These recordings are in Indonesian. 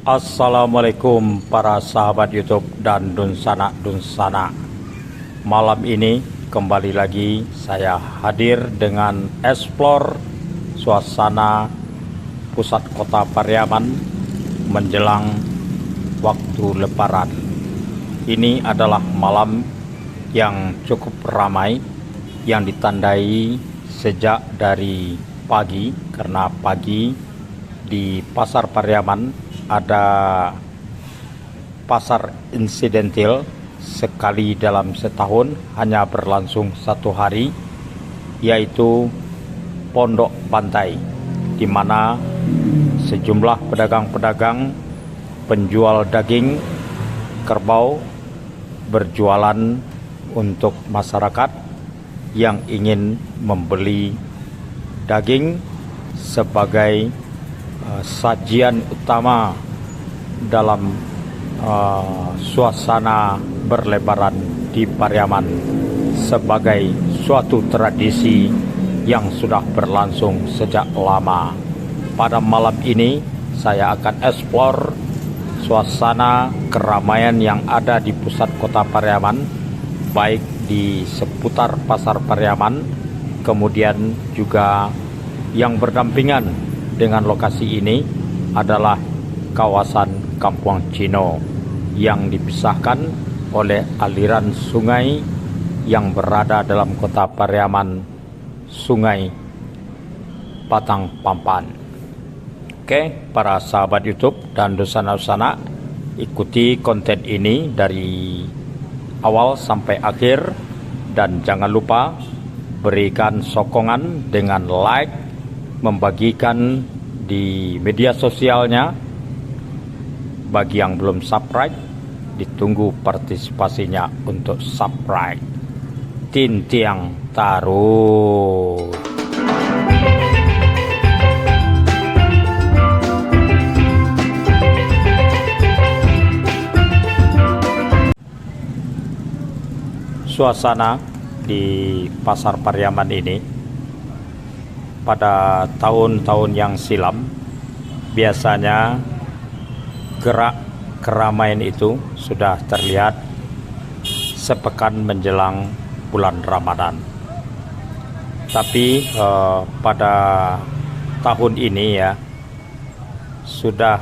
Assalamualaikum para sahabat YouTube dan Dunsana. Malam ini kembali lagi saya hadir dengan explore suasana pusat kota Pariaman menjelang waktu Lebaran. Ini adalah malam yang cukup ramai yang ditandai sejak dari pagi, karena pagi di Pasar Pariaman ada pasar insidentil sekali dalam setahun, hanya berlangsung satu hari, yaitu Pondok Bantai, di mana sejumlah pedagang-pedagang penjual daging kerbau berjualan untuk masyarakat yang ingin membeli daging sebagai sajian utama dalam suasana berlebaran di Pariaman, sebagai suatu tradisi yang sudah berlangsung sejak lama. Pada malam ini saya akan eksplor suasana keramaian yang ada di pusat kota Pariaman, baik di seputar pasar Pariaman, kemudian juga yang berdampingan dengan lokasi ini adalah kawasan Kampung Cino yang dipisahkan oleh aliran sungai yang berada dalam kota Pariaman, Sungai Batang Pampan. Oke, para sahabat YouTube dan Dunsana, ikuti konten ini dari awal sampai akhir, dan jangan lupa berikan sokongan dengan like, membagikan di media sosialnya. Bagi yang belum subscribe, ditunggu partisipasinya untuk subscribe. Tintiang taruh. Suasana di Pasar Pariaman ini pada tahun-tahun yang silam, biasanya gerak keramaian itu sudah terlihat sepekan menjelang bulan Ramadan. Tapi pada tahun ini ya, sudah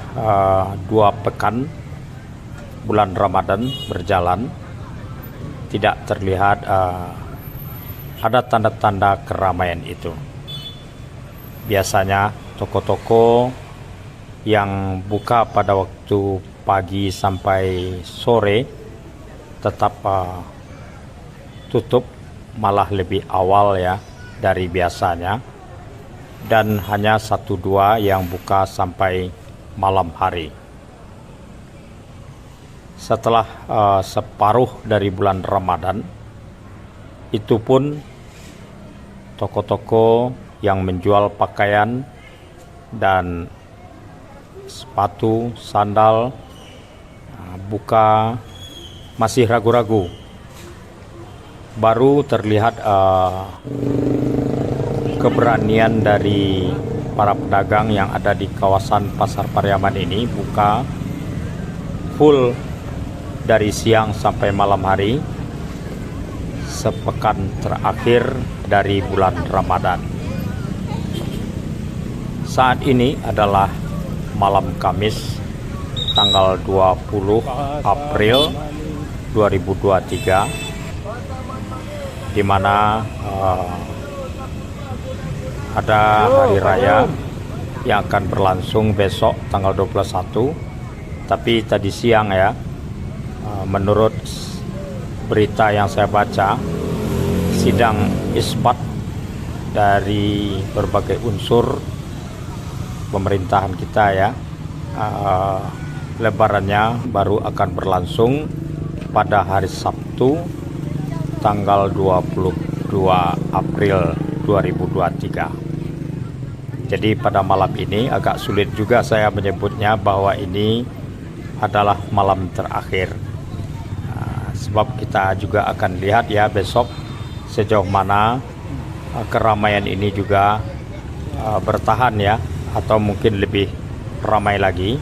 2 pekan bulan Ramadan berjalan, tidak terlihat ada tanda-tanda keramaian itu. Biasanya toko-toko yang buka pada waktu pagi sampai sore tetap tutup, malah lebih awal ya dari biasanya, dan hanya 1-2 yang buka sampai malam hari. Setelah separuh dari bulan Ramadan, itu pun toko-toko yang menjual pakaian dan sepatu, sandal buka masih ragu-ragu. Baru terlihat keberanian dari para pedagang yang ada di kawasan Pasar Pariaman ini buka full dari siang sampai malam hari sepekan terakhir dari bulan Ramadan. Saat ini adalah malam Kamis tanggal 20 April 2023, di mana ada hari raya yang akan berlangsung besok tanggal 21. Tapi tadi siang ya, menurut berita yang saya baca, sidang isbat dari berbagai unsur pemerintahan kita ya, lebarannya baru akan berlangsung pada hari Sabtu tanggal 22 April 2023. Jadi pada malam ini agak sulit juga saya menyebutnya bahwa ini adalah malam terakhir, sebab kita juga akan lihat ya besok sejauh mana keramaian ini juga bertahan ya, atau mungkin lebih ramai lagi.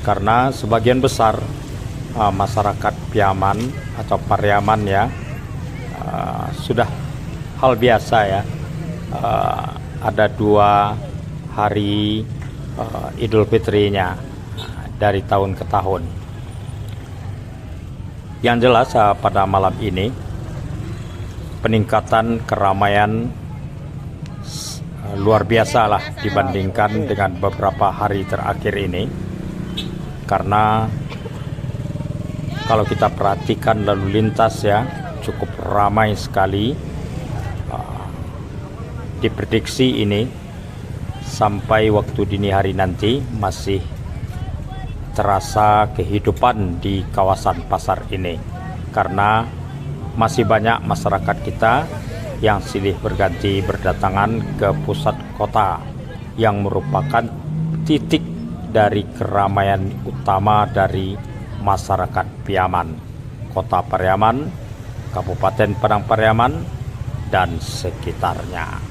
karena sebagian besar masyarakat Piaman atau Pariaman ya sudah hal biasa ya, ada 2 hari Idul Fitrinya dari tahun ke tahun. Yang jelas pada malam ini peningkatan keramaian luar biasa lah dibandingkan dengan beberapa hari terakhir ini, karena kalau kita perhatikan lalu lintas ya cukup ramai sekali. Diprediksi ini sampai waktu dini hari nanti masih terasa kehidupan di kawasan pasar ini, karena masih banyak masyarakat kita yang silih berganti berdatangan ke pusat kota yang merupakan titik dari keramaian utama dari masyarakat Piaman, Kota Pariaman, Kabupaten Padang Pariaman dan sekitarnya.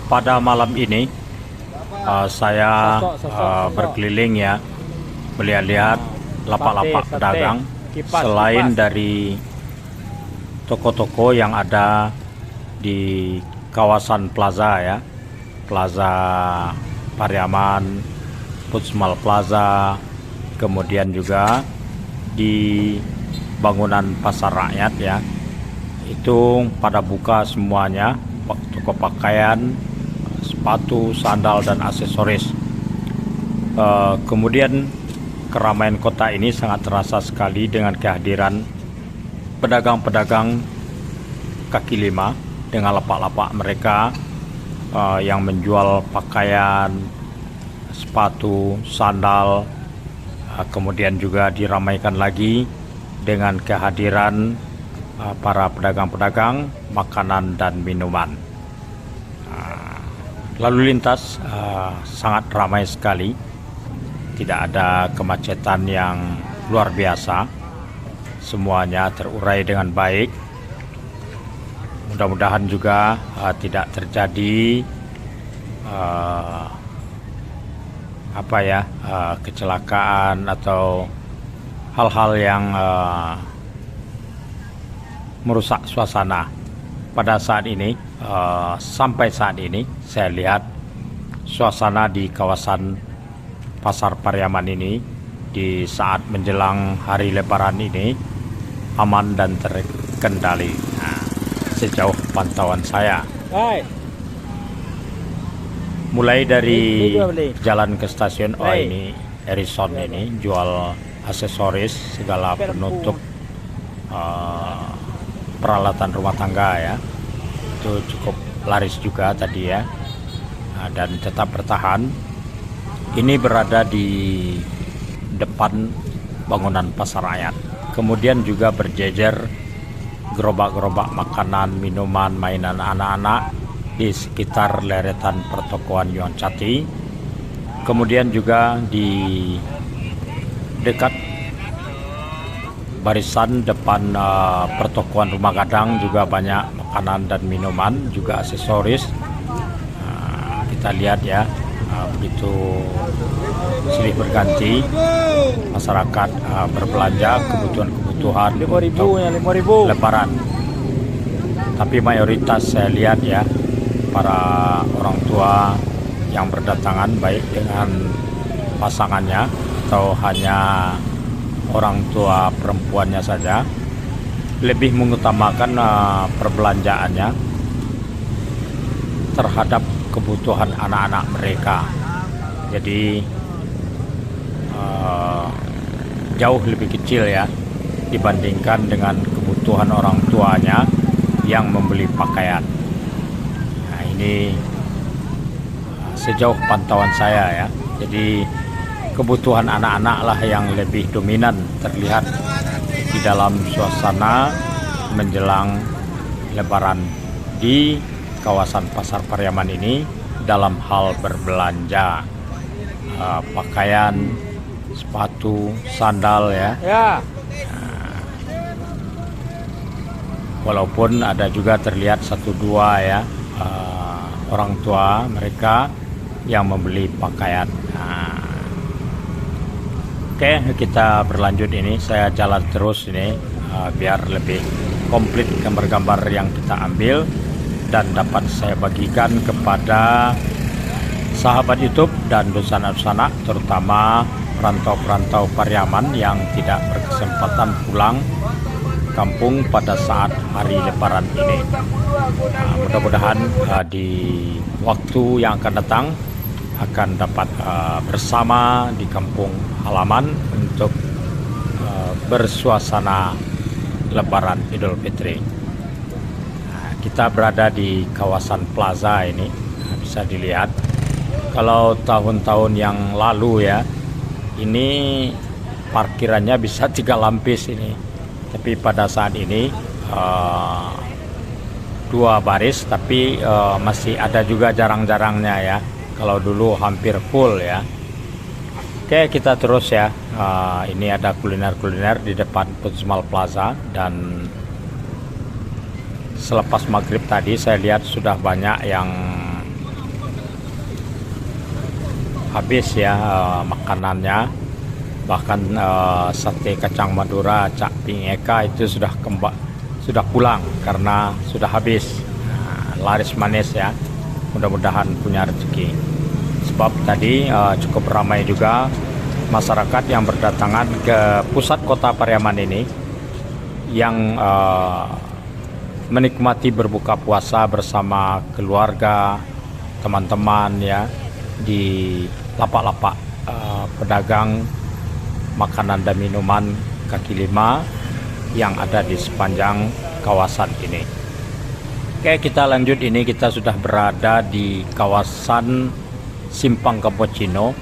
Pada malam ini saya berkeliling ya, melihat lapak-lapak pedagang. Selain dari toko-toko yang ada di kawasan plaza ya, Plaza Pariaman, Putsmal Plaza, kemudian juga di bangunan pasar rakyat ya, itu pada buka semuanya, toko pakaian, sepatu, sandal, dan aksesoris. Kemudian keramaian kota ini sangat terasa sekali dengan kehadiran pedagang-pedagang kaki lima dengan lapak-lapak mereka yang menjual pakaian, sepatu, sandal. Kemudian juga diramaikan lagi dengan kehadiran para pedagang-pedagang makanan dan minuman. Lalu lintas sangat ramai sekali, tidak ada kemacetan yang luar biasa, semuanya terurai dengan baik. Mudah-mudahan juga tidak terjadi kecelakaan atau hal-hal yang merusak suasana. Pada saat ini, sampai saat ini saya lihat suasana di kawasan Pasar Pariaman ini di saat menjelang hari Lebaran ini aman dan terkendali. Sejauh pantauan saya, mulai dari jalan ke stasiun, ini Erison ini jual aksesoris, segala penutup peralatan rumah tangga ya, itu cukup laris juga tadi ya, dan tetap bertahan. Ini berada di depan bangunan pasar rakyat. Kemudian juga berjejer gerobak-gerobak makanan, minuman, mainan anak-anak di sekitar leretan pertokoan Yuan Cati. Kemudian juga di dekat barisan depan pertokoan Rumah Gadang juga banyak makanan dan minuman, juga aksesoris. Kita lihat ya, begitu silih berganti masyarakat berbelanja kebutuhan-kebutuhan untuk Lebaran. Tapi mayoritas saya lihat ya, para orang tua yang berdatangan baik dengan pasangannya atau hanya orang tua perempuannya saja, lebih mengutamakan perbelanjaannya terhadap kebutuhan anak-anak mereka. Jadi jauh lebih kecil ya dibandingkan dengan kebutuhan orang tuanya yang membeli pakaian. Nah, ini sejauh pantauan saya ya. Jadi kebutuhan anak-anak lah yang lebih dominan terlihat di dalam suasana menjelang Lebaran di kawasan Pasar Pariaman ini dalam hal berbelanja. pakaian, sepatu, sandal ya. Walaupun ada juga terlihat satu dua ya orang tua mereka yang membeli pakaian. Oke, kita berlanjut ini. Saya jalan terus ini biar lebih komplit gambar-gambar yang kita ambil dan dapat saya bagikan kepada sahabat YouTube dan dosana-dosana, terutama perantau-perantau Pariaman yang tidak berkesempatan pulang kampung pada saat hari Lebaran ini. Mudah-mudahan di waktu yang akan datang akan dapat bersama di kampung halaman untuk bersuasana Lebaran Idul Fitri. Kita berada di kawasan Plaza ini, bisa dilihat. Kalau tahun-tahun yang lalu ya, ini parkirannya bisa 3 lapis ini. Tapi pada saat ini 2 baris, tapi masih ada juga jarang-jarangnya ya. Kalau dulu hampir full ya. Oke, kita terus ya. Ini ada kuliner-kuliner di depan Putzmal Plaza, dan selepas maghrib tadi saya lihat sudah banyak yang habis ya makanannya. Bahkan sate kacang Madura, Cak Ping Eka itu sudah pulang karena sudah habis. Laris manis ya, mudah-mudahan punya rezeki. Sebab tadi cukup ramai juga masyarakat yang berdatangan ke pusat kota Pariaman ini yang menikmati berbuka puasa bersama keluarga, teman-teman ya, di lapak-lapak pedagang makanan dan minuman kaki lima yang ada di sepanjang kawasan ini. Oke, kita lanjut. Ini kita sudah berada di kawasan Simpang Cappuccino.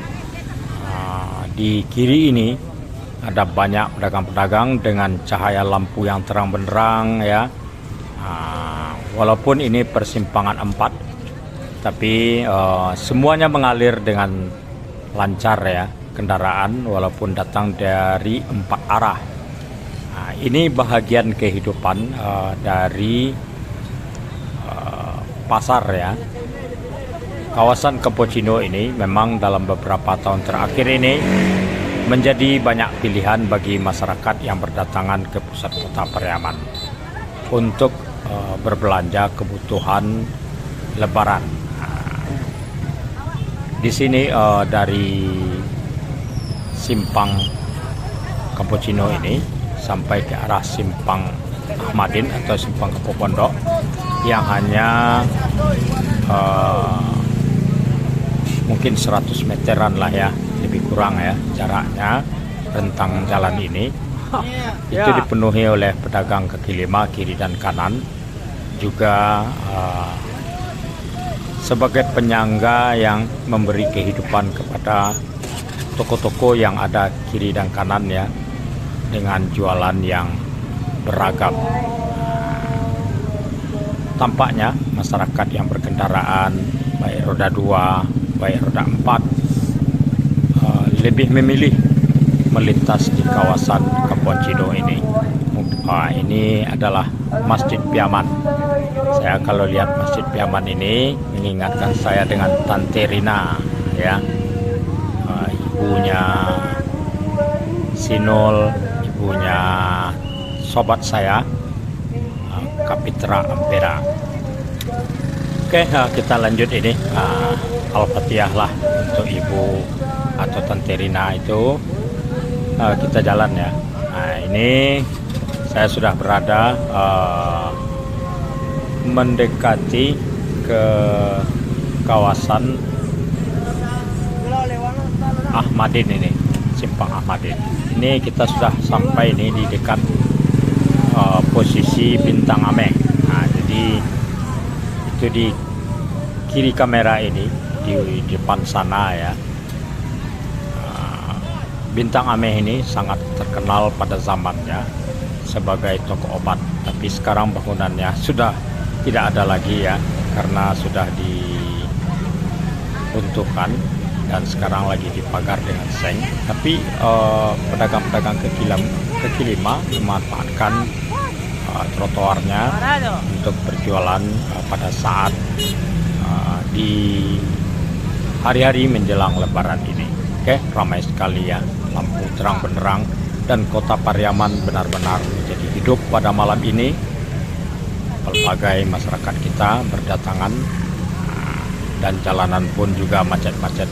Di kiri ini ada banyak pedagang-pedagang dengan cahaya lampu yang terang benderang ya. Walaupun ini persimpangan 4, tapi semuanya mengalir dengan lancar ya kendaraan, walaupun datang dari 4 arah. Ini bahagian kehidupan dari pasar ya. Kawasan Cappuccino ini memang dalam beberapa tahun terakhir ini menjadi banyak pilihan bagi masyarakat yang berdatangan ke pusat kota Pariaman untuk berbelanja kebutuhan Lebaran. Di sini dari Simpang Cappuccino ini sampai ke arah Simpang Ahmadin atau Simpang Kepo Pondok yang hanya mungkin 100 meteran lah ya, lebih kurang ya jaraknya rentang jalan ini. Itu dipenuhi oleh pedagang kaki lima kiri dan kanan, juga sebagai penyangga yang memberi kehidupan kepada toko-toko yang ada kiri dan kanan ya, dengan jualan yang beragam. Tampaknya masyarakat yang berkendaraan baik roda 2, baik roda 4 lebih memilih melintas di kawasan Cappuccino ini. Ini adalah Masjid Piaman. Saya kalau lihat Masjid Piaman ini mengingatkan saya dengan Tante Rina ya, ibunya Sinul, ibunya sobat saya Kapitra Ampera. Oke, kita lanjut ini. Al-Fatihah lah untuk ibu atau Tante Rina itu. Kita jalan ya. Ini saya sudah berada mendekati ke kawasan Ahmadin ini, Simpang Ahmadin. Ini kita sudah sampai ini di dekat posisi Bintang Ameh. Jadi itu di kiri kamera ini, di depan sana ya. Bintang Ameh ini sangat terkenal pada zamannya sebagai toko obat, tapi sekarang bangunannya sudah tidak ada lagi ya, karena sudah diruntuhkan. dan sekarang lagi dipagar dengan seng. Tapi pedagang-pedagang kaki lima memanfaatkan trotoarnya untuk berjualan pada saat di hari-hari menjelang Lebaran ini. Oke, ramai sekali ya, lampu terang benderang, dan kota Pariaman benar-benar menjadi hidup pada malam ini. Pelbagai masyarakat kita berdatangan, dan jalanan pun juga macet-macet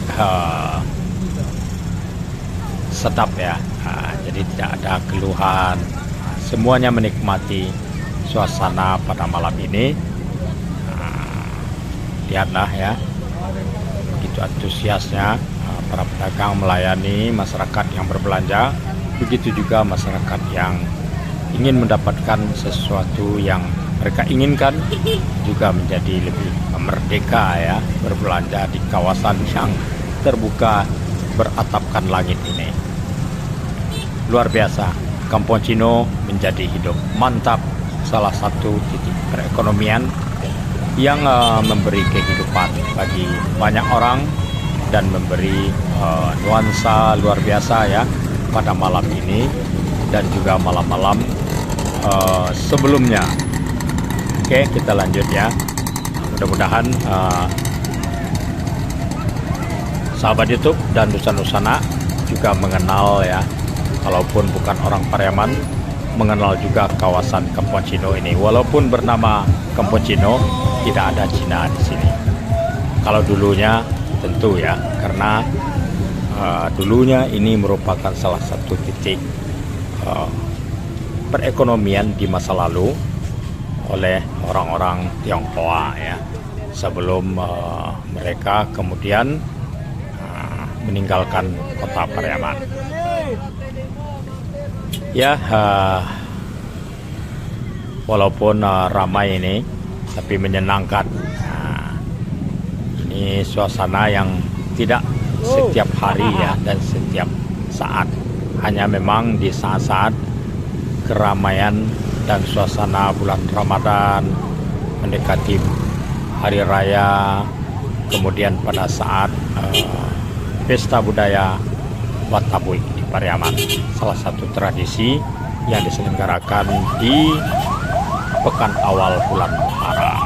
sedap ya. Jadi tidak ada keluhan, semuanya menikmati suasana pada malam ini. Lihatlah ya, begitu antusiasnya para pedagang melayani masyarakat yang berbelanja. Begitu juga masyarakat yang ingin mendapatkan sesuatu yang mereka inginkan, juga menjadi lebih merdeka ya, berbelanja di kawasan yang terbuka beratapkan langit ini. Luar biasa, Kampung Cino menjadi hidup. Mantap, salah satu titik perekonomian yang memberi kehidupan bagi banyak orang dan memberi nuansa luar biasa ya pada malam ini dan juga malam-malam sebelumnya. Oke, kita lanjut ya. Mudah-mudahan sahabat YouTube dan Nusa-Nusana juga mengenal ya, walaupun bukan orang Pariaman, mengenal juga kawasan Kampung Cino ini. Walaupun bernama Kampung Cino, tidak ada Cina di sini. Kalau dulunya tentu ya, karena dulunya ini merupakan salah satu titik perekonomian di masa lalu oleh orang-orang Tionghoa ya, sebelum mereka kemudian meninggalkan kota Pariaman. Ya, walaupun ramai ini, tapi menyenangkan. Ini suasana yang tidak setiap hari ya, dan setiap saat. Hanya memang di saat-saat keramaian dan suasana bulan Ramadan, mendekati hari raya, kemudian pada saat pesta budaya Watabuik di Pariaman, salah satu tradisi yang diselenggarakan di pekan awal bulan Muharram.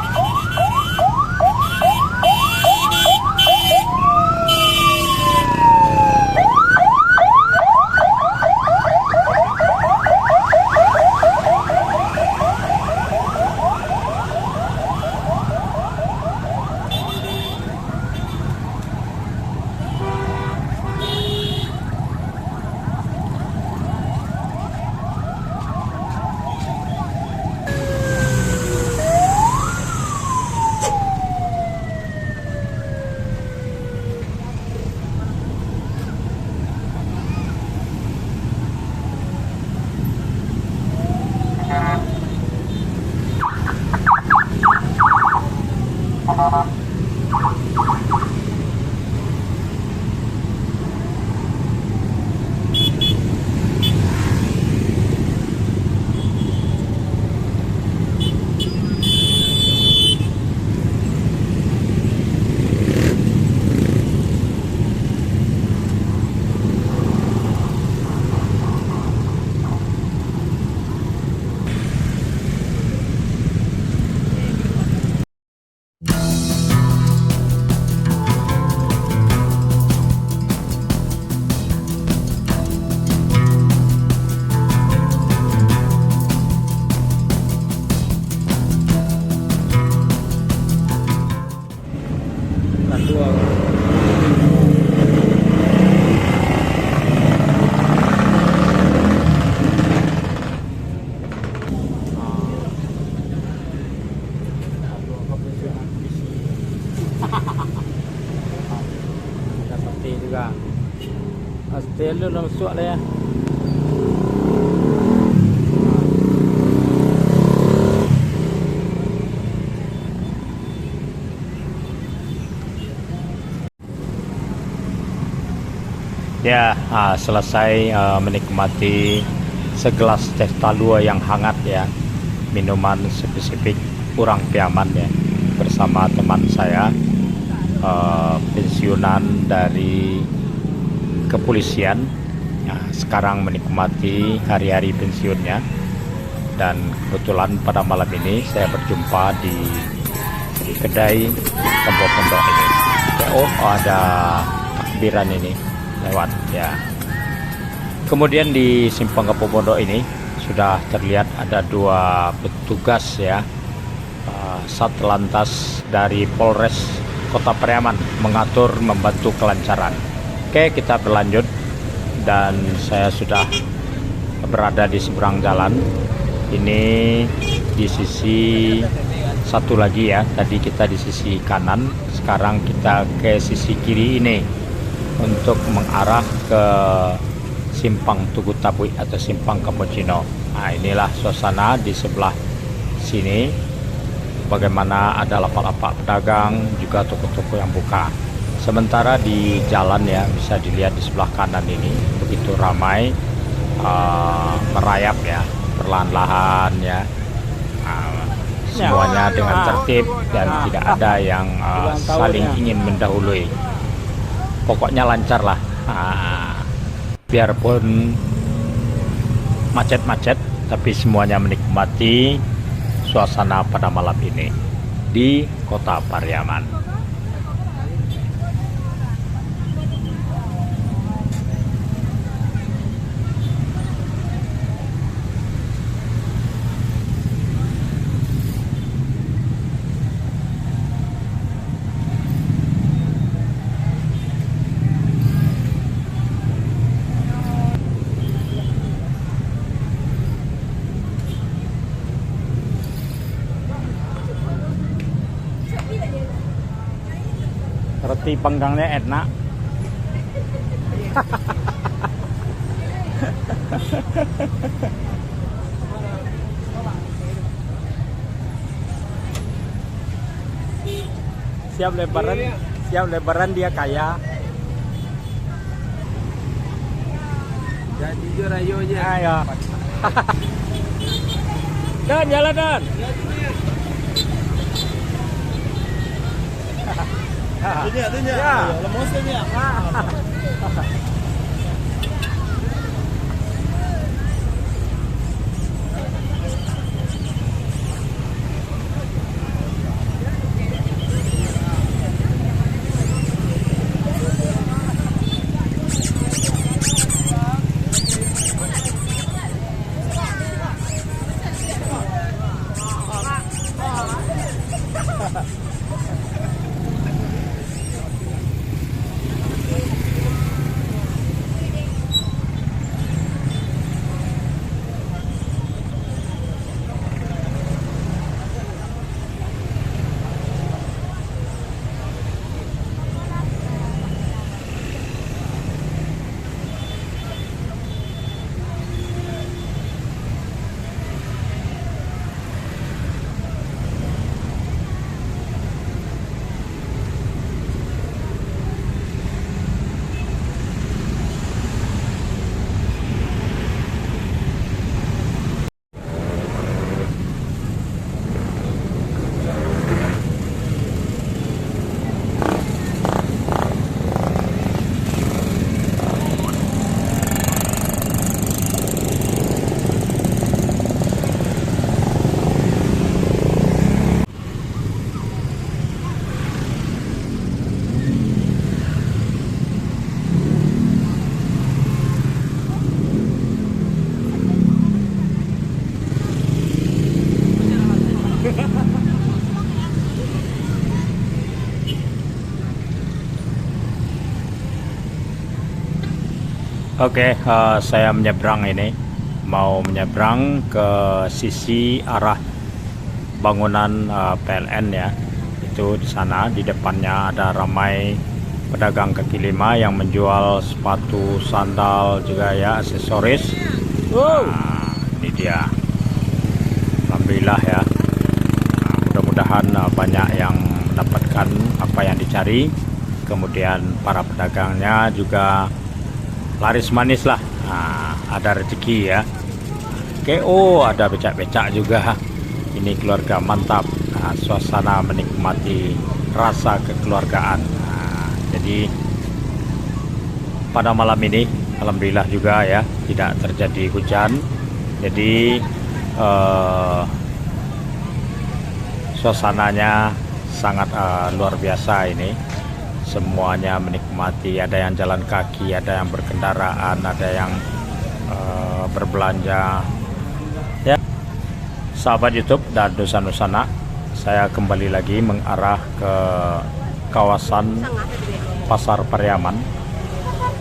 Juga pasti lu masuk lah ya. Ya, selesai menikmati segelas teh talua yang hangat ya, minuman spesifik orang Piaman ya, bersama teman saya. pensiunan dari kepolisian. Nah, sekarang menikmati hari-hari pensiunnya, dan kebetulan pada malam ini saya berjumpa di kedai Kempo-Pondok ini. Oh, ada takbiran ini lewat ya. Kemudian di simpang Kempo-Pondok ini sudah terlihat ada dua petugas ya, Satlantas dari Polres Kota Pariaman mengatur membantu kelancaran. Oke, kita berlanjut, dan saya sudah berada di seberang jalan. Ini di sisi satu lagi ya, tadi kita di sisi kanan, sekarang kita ke sisi kiri ini untuk mengarah ke simpang Tugu Tapui atau simpang Cappuccino. Nah, inilah suasana di sebelah sini, bagaimana ada lapak-lapak pedagang, juga toko-toko yang buka. Sementara di jalan ya, bisa dilihat di sebelah kanan ini begitu ramai, merayap ya, perlahan-lahan ya, semuanya dengan tertib dan tidak ada yang saling ingin mendahului. Pokoknya lancar lah, biarpun macet-macet, tapi semuanya menikmati suasana pada malam ini di Kota Pariaman. Roti panggangnya enak. Siap lebaran dia kaya. Dan jujur ayonya. Ayo. Dan jalan dan. Ini Ya. lemes ini ya. Oke, saya menyeberang ini, mau menyeberang ke sisi arah bangunan PLN ya. Itu di sana, di depannya ada ramai pedagang kaki lima yang menjual sepatu, sandal juga ya, aksesoris. Nah, ini dia. Alhamdulillah ya. Nah, mudah-mudahan banyak yang mendapatkan apa yang dicari. Kemudian para pedagangnya juga laris manis lah. Nah, ada rezeki ya. Oke, oh ada becak-becak juga. Ini keluarga mantap. Nah, suasana menikmati rasa kekeluargaan. Jadi pada malam ini alhamdulillah juga ya tidak terjadi hujan. Jadi suasananya sangat luar biasa ini. Semuanya menikmati, ada yang jalan kaki, ada yang berkendaraan, ada yang berbelanja. Ya, sahabat YouTube dan Nusana, saya kembali lagi mengarah ke kawasan Pasar Pariaman,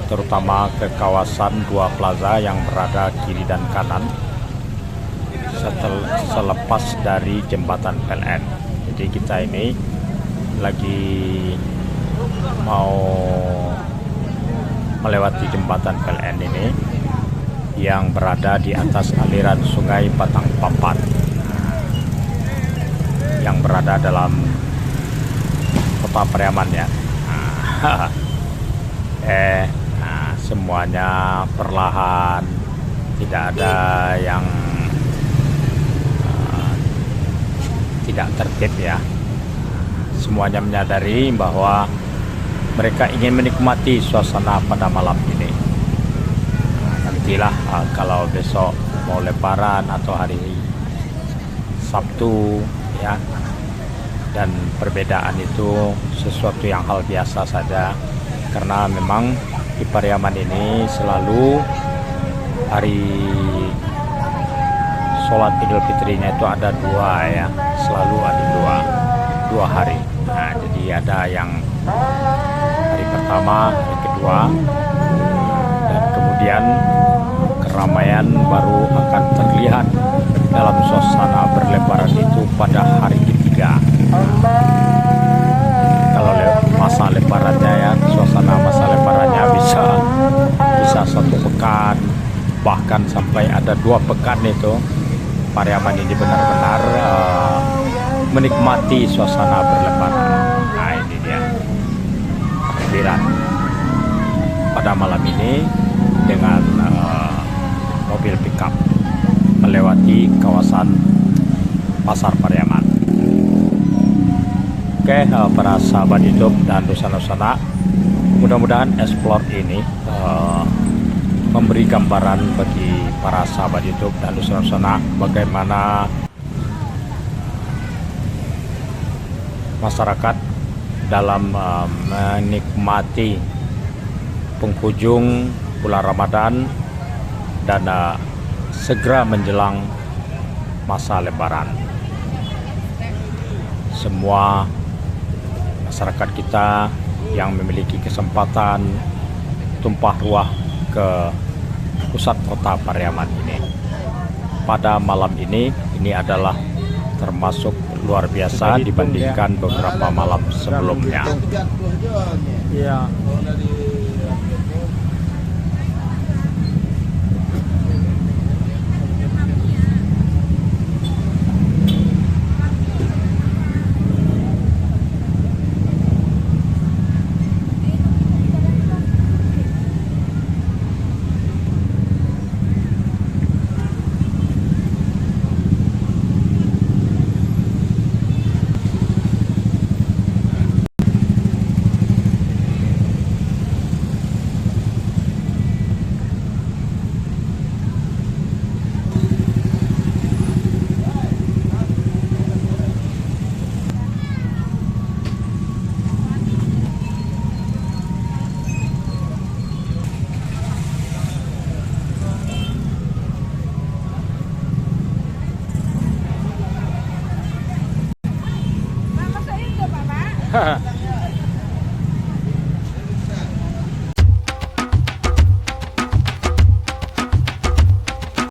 terutama ke kawasan Dua Plaza yang berada kiri dan kanan selepas dari jembatan PLN. Jadi kita ini lagi mau melewati jembatan PLN ini yang berada di atas aliran Sungai Batang Papat yang berada dalam kota Pariaman ya. Semuanya perlahan, tidak ada yang tidak tertib ya. Semuanya menyadari bahwa mereka ingin menikmati suasana pada malam ini. Nantilah kalau besok mau lebaran atau hari Sabtu ya, dan perbedaan itu sesuatu yang hal biasa saja, karena memang di Pariaman ini selalu hari sholat Idul Fitrinya itu ada dua ya, selalu ada dua hari. Nah, jadi ada yang hari pertama, hari kedua, dan kemudian keramaian baru akan terlihat dalam suasana berlebaran itu pada hari ketiga. Kalau masa lebarannya ya, suasana masa lebarannya bisa 1 pekan, bahkan sampai ada 2 pekan itu. Pariaman ini benar-benar menikmati suasana berlebaran. Nah, ini dia takbiran pada malam ini dengan mobil pickup melewati kawasan Pasar Pariaman. Oke, para sahabat YouTube dan Nusana, mudah-mudahan explore ini memberi gambaran bagi para sahabat YouTube dan Nusana bagaimana masyarakat dalam menikmati penghujung bulan Ramadan dan segera menjelang masa lebaran. Semua masyarakat kita yang memiliki kesempatan tumpah ruah ke pusat kota Pariaman ini pada malam ini adalah termasuk luar biasa dibandingkan beberapa malam sebelumnya. Iya.